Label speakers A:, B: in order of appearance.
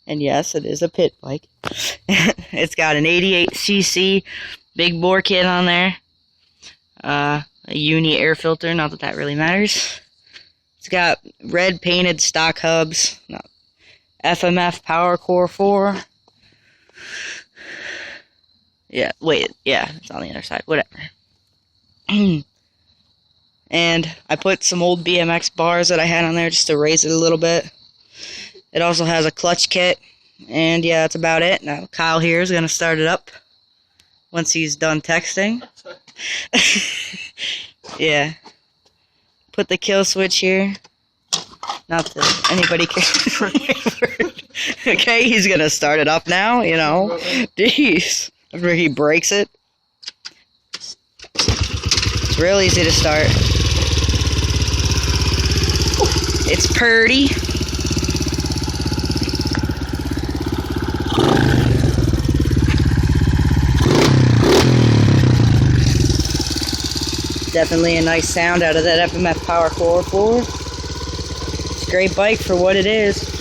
A: And yes, it is a pit bike. It's got an 88cc big bore kit on there. A uni air filter, not that that really matters. It's got red painted stock hubs. No, FMF Powercore 4. Yeah, wait, yeah, it's on the other side, whatever. And I put some old BMX bars that I had on there just to raise it a little bit. It also has a clutch kit. And yeah, that's about it. Now Kyle here is going to start it up once he's done texting. Yeah. Put the kill switch here. Not that anybody can. Okay, he's going to start it up now, you know. Jeez. After he breaks it. It's real easy to start. It's purty. Definitely a nice sound out of that FMF Powercore 4. It's a great bike for what it is.